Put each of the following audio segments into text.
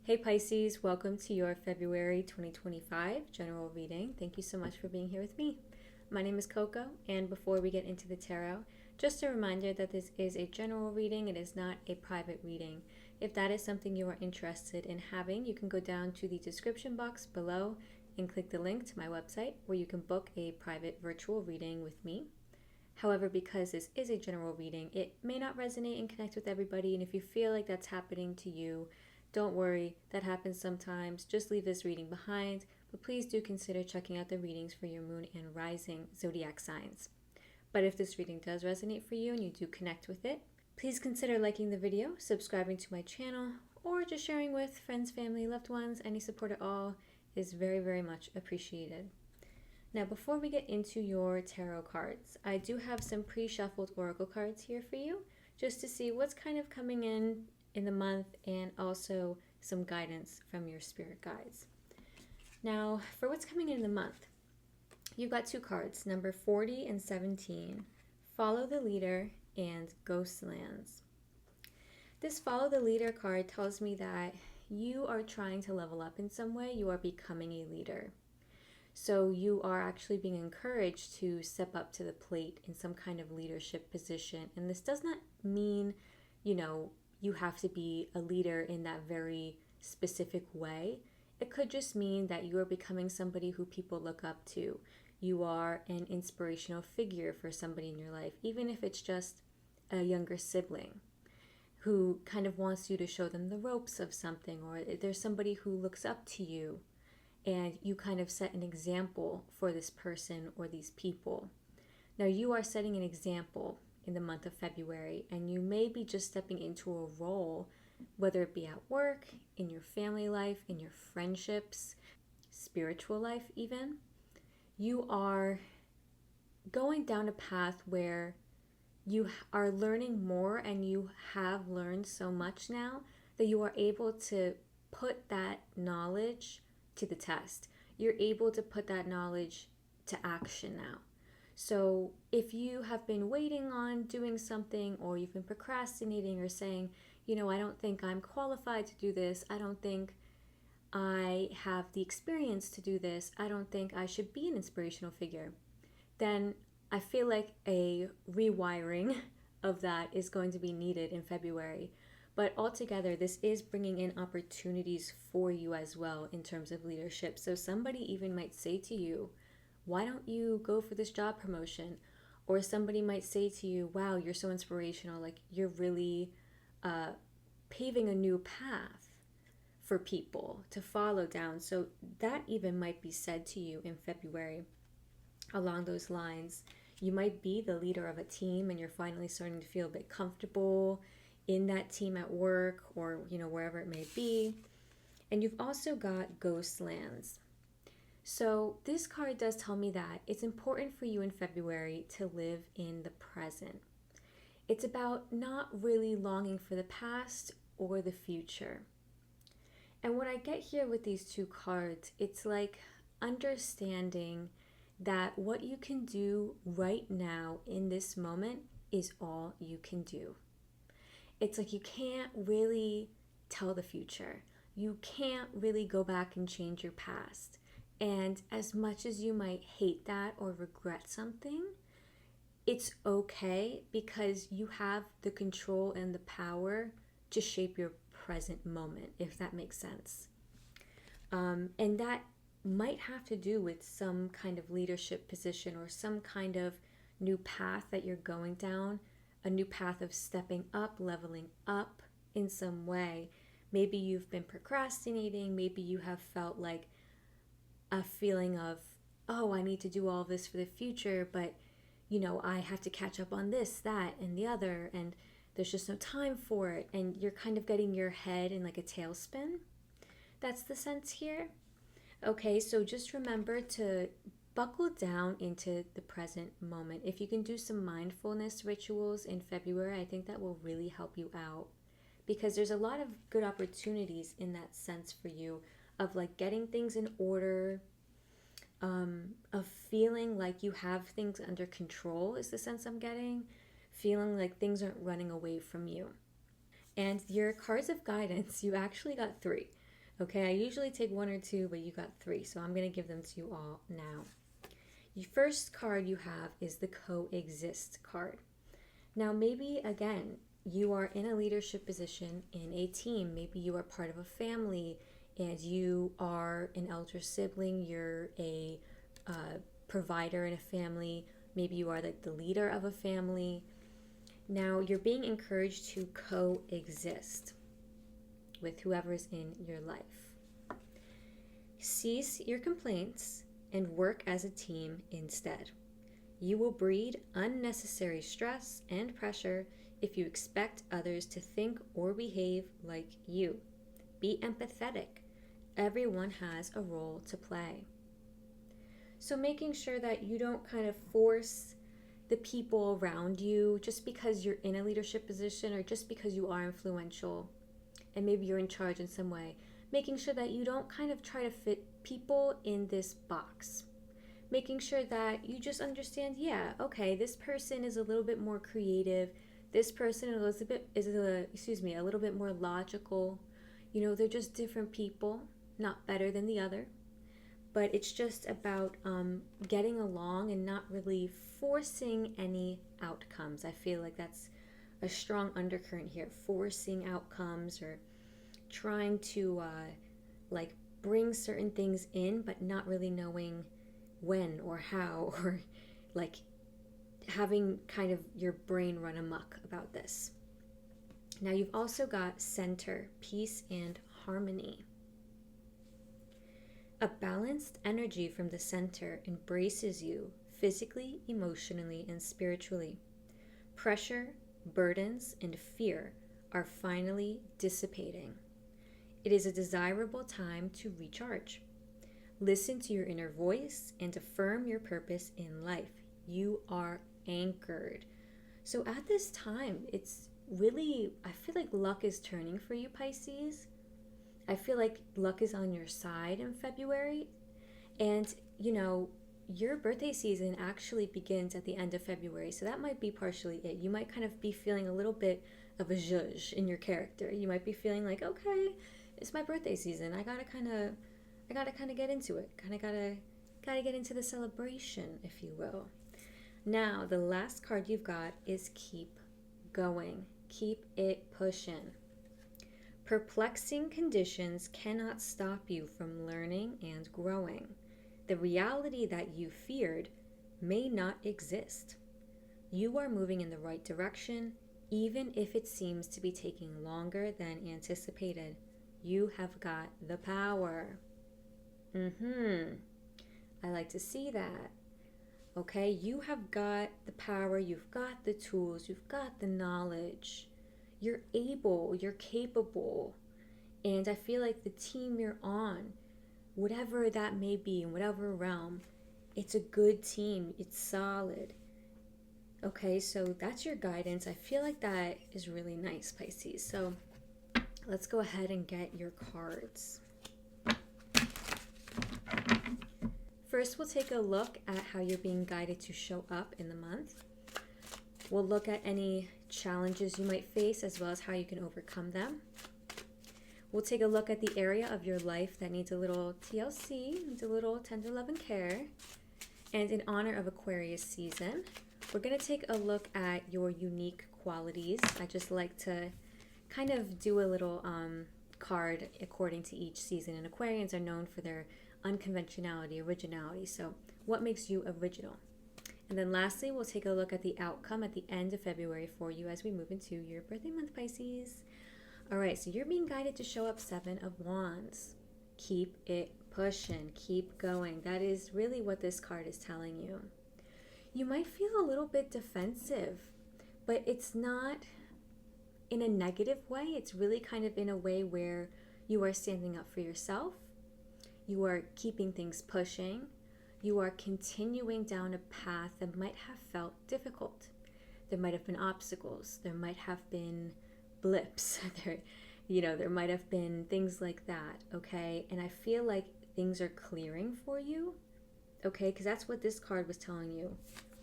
Hey Pisces, welcome to your February 2025 general reading. Thank you so much for being here with me. My name is Coco, and before we get into the tarot, just a reminder that this is a general reading. It is not a private reading. If that is something you are interested in having, you can go down to the description box below and click the link to my website where you can book a private virtual reading with me. However, because this is a general reading, it may not resonate and connect with everybody, and if you feel like that's happening to you, don't worry, that happens sometimes. Just leave this reading behind, but please do consider checking out the readings for your moon and rising zodiac signs. But if this reading does resonate for you and you do connect with it, please consider liking the video, subscribing to my channel, or just sharing with friends, family, loved ones. Any support at all is very, very much appreciated. Now, before we get into your tarot cards, I do have some pre-shuffled oracle cards here for you, just to see what's kind of coming in the month, and also some guidance from your spirit guides. Now, for what's coming in the month, you've got two cards, number 40 and 17, Follow the Leader and Ghostlands. This Follow the Leader card tells me that you are trying to level up in some way. You are becoming a leader. So you are actually being encouraged to step up to the plate in some kind of leadership position. And this does not mean, you have to be a leader in that very specific way. It could just mean that you are becoming somebody who people look up to. You are an inspirational figure for somebody in your life, even if it's just a younger sibling who kind of wants you to show them the ropes of something, or there's somebody who looks up to you and you kind of set an example for this person or these people. Now you are setting an example in the month of February, and you may be just stepping into a role, whether it be at work, in your family life, in your friendships, spiritual life even. You are going down a path where you are learning more, and you have learned so much now that you are able to put that knowledge to the test. You're able to put that knowledge to action now. So if you have been waiting on doing something, or you've been procrastinating or saying, I don't think I'm qualified to do this, I don't think I have the experience to do this, I don't think I should be an inspirational figure, then I feel like a rewiring of that is going to be needed in February. But altogether, this is bringing in opportunities for you as well in terms of leadership. So somebody even might say to you, why don't you go for this job promotion? Or somebody might say to you, wow, you're so inspirational. Like, you're really paving a new path for people to follow down. So that even might be said to you in February along those lines. You might be the leader of a team, and you're finally starting to feel a bit comfortable in that team at work, or wherever it may be. And you've also got Ghostlands. So this card does tell me that it's important for you in February to live in the present. It's about not really longing for the past or the future. And what I get here with these two cards, it's like understanding that what you can do right now in this moment is all you can do. It's like you can't really tell the future. You can't really go back and change your past. And as much as you might hate that or regret something, it's okay, because you have the control and the power to shape your present moment, if that makes sense. And that might have to do with some kind of leadership position, or some kind of new path that you're going down, a new path of stepping up, leveling up in some way. Maybe you've been procrastinating. Maybe you have felt like a feeling of, oh, I need to do all this for the future, but I have to catch up on this, that, and the other, and there's just no time for it, and you're kind of getting your head in like a tailspin. That's the sense here. Okay, so just remember to buckle down into the present moment. If you can do some mindfulness rituals in February, I think that will really help you out, because there's a lot of good opportunities in that sense for you, of like getting things in order, of feeling like you have things under control is the sense I'm getting, feeling like things aren't running away from you. And your cards of guidance, you actually got 3. Okay, I usually take one or two, but you got three, so I'm going to give them to you all now. The first card you have is the coexist card. Now, maybe again, you are in a leadership position in a team. Maybe you are part of a family and you are an elder sibling. You're a provider in a family. Maybe you are like the leader of a family. Now, you're being encouraged to coexist with whoever's in your life. Cease your complaints and work as a team instead. You will breed unnecessary stress and pressure if you expect others to think or behave like you. Be empathetic. Everyone has a role to play. So making sure that you don't kind of force the people around you just because you're in a leadership position or just because you are influential and maybe you're in charge in some way. Making sure that you don't kind of try to fit people in this box. Making sure that you just understand, yeah, okay, this person is a little bit more creative. This person is a little bit more logical. You know, they're just different people, not better than the other. But it's just about getting along and not really forcing any outcomes. I feel like that's a strong undercurrent here, forcing outcomes or trying to bring certain things in, but not really knowing when or how, or like having kind of your brain run amok about this. Now you've also got center, peace, and harmony. A balanced energy from the center embraces you physically, emotionally, and spiritually. Pressure, burdens, and fear are finally dissipating. It is a desirable time to recharge. Listen to your inner voice and affirm your purpose in life. You are anchored. So at this time, it's really, I feel like luck is turning for you, Pisces. I feel like luck is on your side in February. And, you know, your birthday season actually begins at the end of February. So that might be partially it. You might kind of be feeling a little bit of a zhuzh in your character. You might be feeling like, okay, it's my birthday season. I gotta kind of get into it. Gotta get into the celebration, if you will. Now, the last card you've got is keep going. Keep it pushing. Perplexing conditions cannot stop you from learning and growing. The reality that you feared may not exist. You are moving in the right direction, even if it seems to be taking longer than anticipated. You have got the power. I like to see that. Okay, you have got the power, you've got the tools, you've got the knowledge. You're able, you're capable. And I feel like the team you're on, whatever that may be, in whatever realm, it's a good team, it's solid. Okay, so that's your guidance. I feel like that is really nice, Pisces. So let's go ahead and get your cards. First, we'll take a look at how you're being guided to show up in the month. We'll look at any challenges you might face as well as how you can overcome them. We'll take a look at the area of your life that needs a little TLC, needs a little tender love and care. And in honor of Aquarius season, we're going to take a look at your unique qualities. I just like to kind of do a little card according to each season. And Aquarians are known for their unconventionality, originality. So what makes you original? And then lastly, we'll take a look at the outcome at the end of February for you as we move into your birthday month, Pisces. All right, so you're being guided to show up 7 of Wands. Keep it pushing, keep going. That is really what this card is telling you. You might feel a little bit defensive, but it's not in a negative way. It's really kind of in a way where you are standing up for yourself. You are keeping things pushing. You are continuing down a path that might have felt difficult. There might have been obstacles. There might have been blips. There might have been things like that, okay? And I feel like things are clearing for you, okay? Because that's what this card was telling you.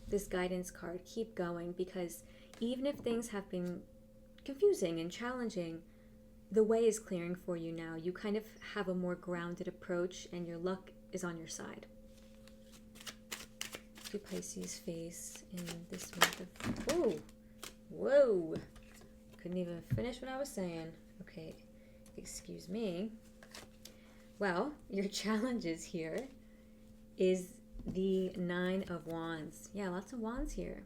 This guidance card, keep going, because even if things have been confusing and challenging, the way is clearing for you now. You kind of have a more grounded approach and your luck is on your side. To Pisces face in this month of... Whoa! Whoa! Couldn't even finish what I was saying. Okay, excuse me. Well, your challenges here is the 9 of Wands. Yeah, lots of Wands here.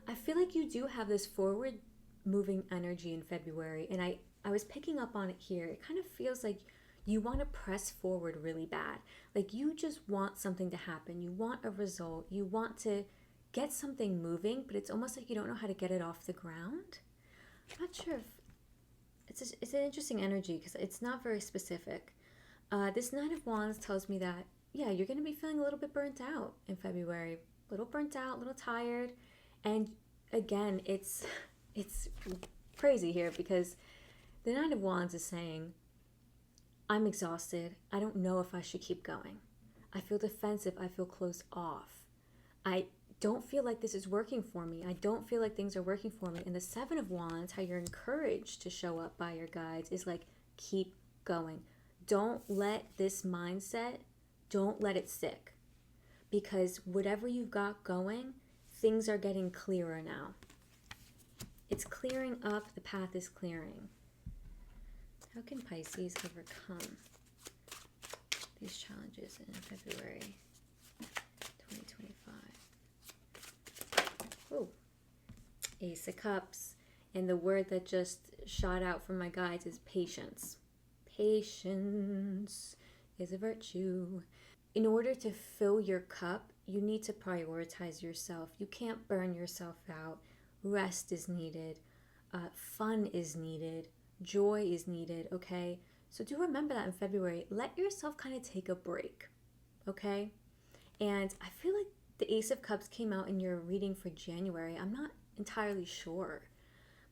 I feel like you do have this forward moving energy in February, and I was picking up on it here. It kind of feels like you want to press forward really bad. Like you just want something to happen. You want a result. You want to get something moving, but it's almost like you don't know how to get it off the ground. I'm not sure if it's an interesting energy because it's not very specific. This 9 of Wands tells me that, yeah, you're going to be feeling a little bit burnt out in February. A little burnt out, a little tired. And again, it's crazy here because the 9 of Wands is saying, I'm exhausted. I don't know if I should keep going. I feel defensive. I feel closed off. I don't feel like this is working for me. I don't feel like things are working for me. And the 7 of Wands, how you're encouraged to show up by your guides, is like, keep going. Don't let this mindset, don't let it stick. Because whatever you've got going, things are getting clearer now. It's clearing up. The path is clearing. How can Pisces overcome these challenges in February 2025? Oh, Ace of Cups. And the word that just shot out from my guides is patience. Patience is a virtue. In order to fill your cup, you need to prioritize yourself. You can't burn yourself out. Rest is needed. Fun is needed. Joy is needed, okay? So do remember that in February. Let yourself kind of take a break, okay? And I feel like the Ace of Cups came out in your reading for January. I'm not entirely sure.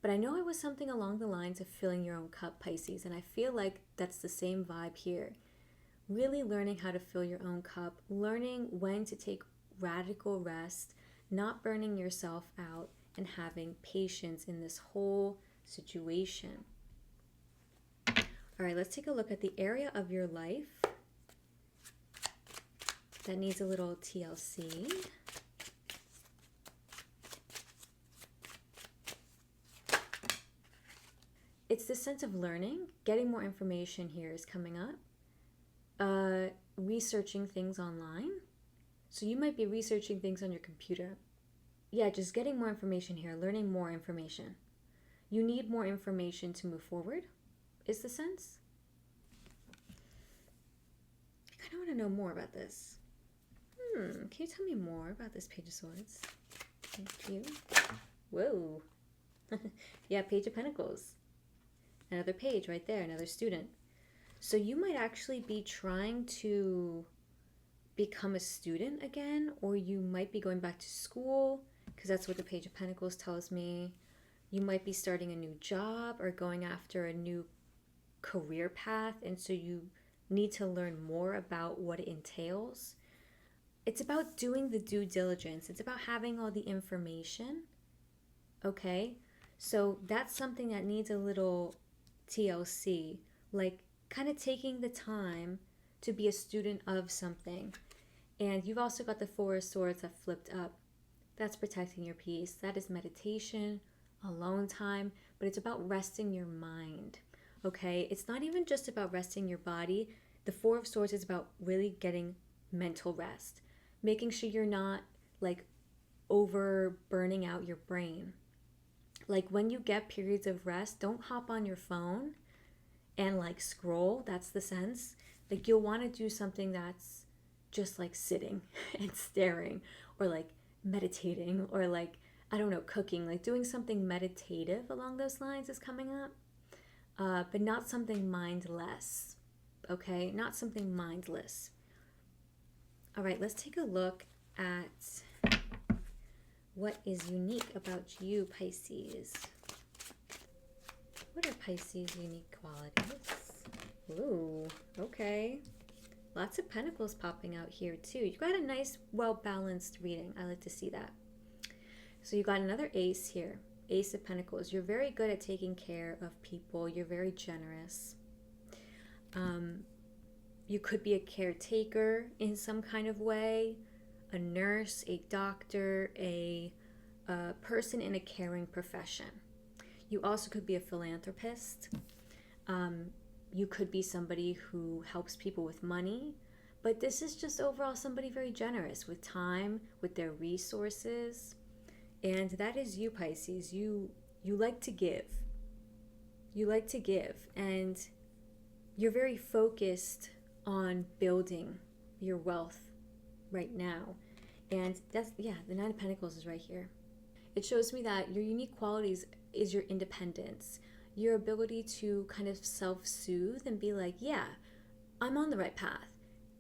But I know it was something along the lines of filling your own cup, Pisces. And I feel like that's the same vibe here. Really learning how to fill your own cup. Learning when to take radical rest. Not burning yourself out. And having patience in this whole situation. All right, let's take a look at the area of your life that needs a little TLC. It's the sense of learning. Getting more information here is coming up. Researching things online. So you might be researching things on your computer. Yeah, just getting more information here, learning more information. You need more information to move forward, is the sense. I kind of want to know more about this. Can you tell me more about this Page of Swords? Thank you. Whoa. Yeah, Page of Pentacles. Another page right there, another student. So you might actually be trying to become a student again, or you might be going back to school, because that's what the Page of Pentacles tells me. You might be starting a new job or going after a new career path, and so you need to learn more about what it entails. It's about doing the due diligence. It's about having all the information, okay? So that's something that needs a little TLC, like kind of taking the time to be a student of something. And you've also got the 4 of Swords that flipped up. That's protecting your peace. That is meditation, alone time, but it's about resting your mind, okay? It's not even just about resting your body. The 4 of Swords is about really getting mental rest, making sure you're not like over burning out your brain. Like when you get periods of rest, don't hop on your phone and like scroll. That's the sense. Like you'll want to do something that's just like sitting and staring, or like meditating, or like, I don't know, cooking, like doing something meditative along those lines is coming up, but not something mindless, okay? Not something mindless. All right, let's take a look at what is unique about you, Pisces. What are Pisces' unique qualities? Ooh, okay. Lots of pentacles popping out here too. You got a nice, well-balanced reading. I like to see that. So you got another ace here. Ace of Pentacles. You're very good at taking care of people. You're very generous. You could be a caretaker in some kind of way, a nurse, a doctor, a person in a caring profession. You also could be a philanthropist. You could be somebody who helps people with money. But this is just overall somebody very generous with time, with their resources. And that is you, Pisces. You like to give. You like to give. And you're very focused on building your wealth right now. And that's, the Nine of Pentacles is right here. It shows me that your unique qualities is your independence, your ability to kind of self-soothe and be like, yeah, I'm on the right path.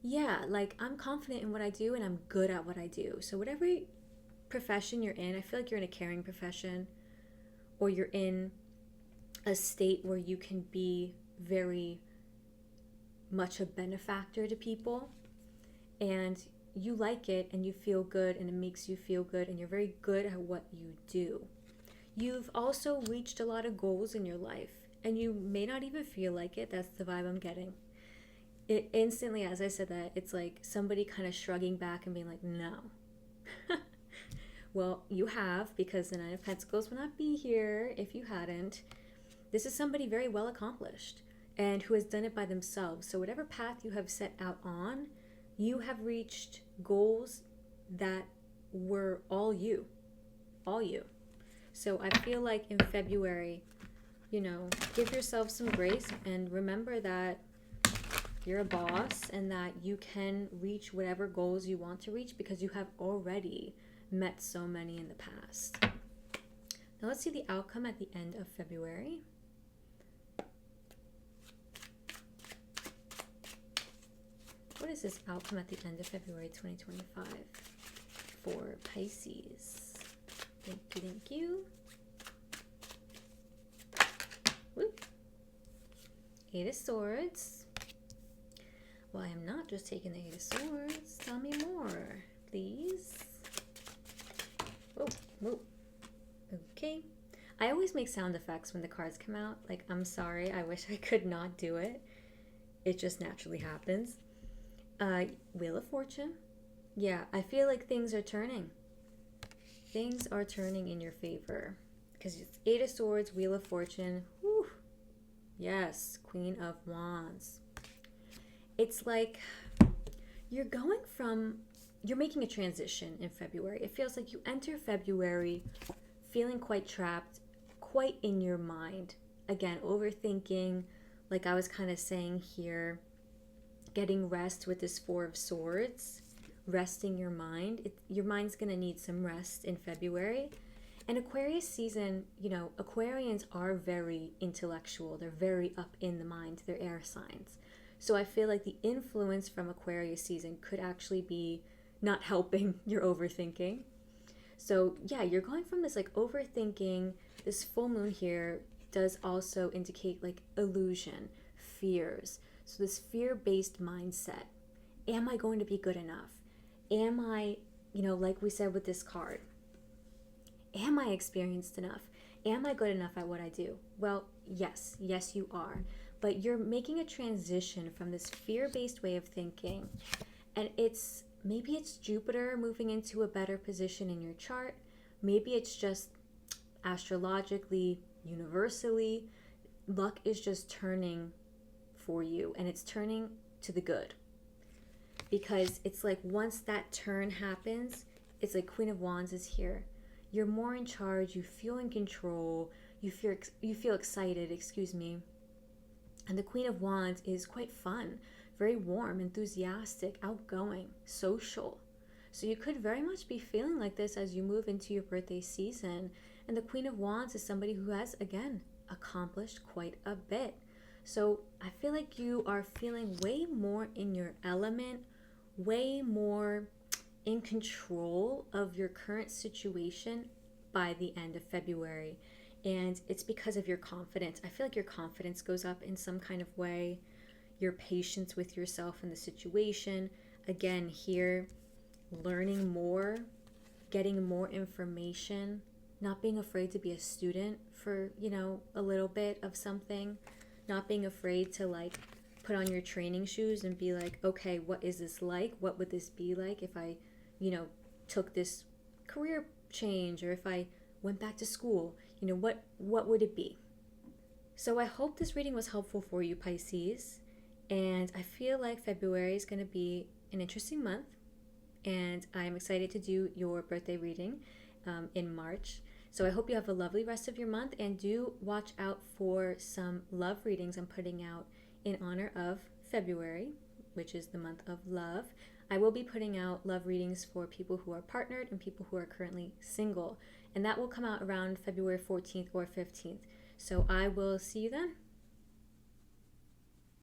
Yeah, like I'm confident in what I do and I'm good at what I do. So whatever profession you're in, I feel like you're in a caring profession, or you're in a state where you can be very much a benefactor to people, and you like it and you feel good and it makes you feel good and you're very good at what you do. You've also reached a lot of goals in your life and you may not even feel like it. That's the vibe I'm getting. It instantly, as I said that, it's like somebody kind of shrugging back and being like, no. Well, you have, because the Nine of Pentacles would not be here if you hadn't. This is somebody very well accomplished and who has done it by themselves. So whatever path you have set out on, you have reached goals that were all you. All you. So I feel like in February, give yourself some grace and remember that you're a boss and that you can reach whatever goals you want to reach because you have already met so many in the past. Now let's see the outcome at the end of February. What is this outcome at the end of February 2025 for Pisces? Thank you. Whoop. Eight of Swords. Well, I am not just taking the Eight of Swords. Tell me more, please. Whoa. Okay. I always make sound effects when the cards come out. Like, I'm sorry. I wish I could not do it. It just naturally happens. Wheel of Fortune. Yeah, I feel like things are turning. Things are turning in your favor. Because it's Eight of Swords, Wheel of Fortune. Whew. Yes, Queen of Wands. It's like you're making a transition in February. It feels like you enter February feeling quite trapped, quite in your mind. Again, overthinking, like I was kind of saying here, getting rest with this Four of Swords, resting your mind. Your mind's going to need some rest in February. And Aquarius season, Aquarians are very intellectual. They're very up in the mind. They're air signs. So I feel like the influence from Aquarius season could actually be not helping your overthinking. So yeah, you're going from this like overthinking. This full moon here does also indicate like illusion, fears. So this fear-based mindset. Am I going to be good enough? Am I, like we said with this card, am I experienced enough? Am I good enough at what I do? Well, yes, you are. But you're making a transition from this fear-based way of thinking. And maybe it's Jupiter moving into a better position in your chart. Maybe it's just astrologically, universally, luck is just turning for you. And it's turning to the good. Because it's like once that turn happens, it's like Queen of Wands is here. You're more in charge. You feel in control. You feel excited, And the Queen of Wands is quite fun, very warm, enthusiastic, outgoing, social. So you could very much be feeling like this as you move into your birthday season. And the Queen of Wands is somebody who has, again, accomplished quite a bit. So I feel like you are feeling way more in your element, way more in control of your current situation by the end of February. And it's because of your confidence. I feel like your confidence goes up in some kind of way. Your patience with yourself and the situation. Again, here, learning more, getting more information, not being afraid to be a student for, a little bit of something, not being afraid to like put on your training shoes and be like, okay, what is this like? What would this be like if I, took this career change, or if I went back to school? What would it be? So I hope this reading was helpful for you, Pisces. And I feel like February is going to be an interesting month. And I'm excited to do your birthday reading in March. So I hope you have a lovely rest of your month, and do watch out for some love readings I'm putting out in honor of February, which is the month of love. I will be putting out love readings for people who are partnered and people who are currently single, and that will come out around February 14th or 15th. So I will see you then.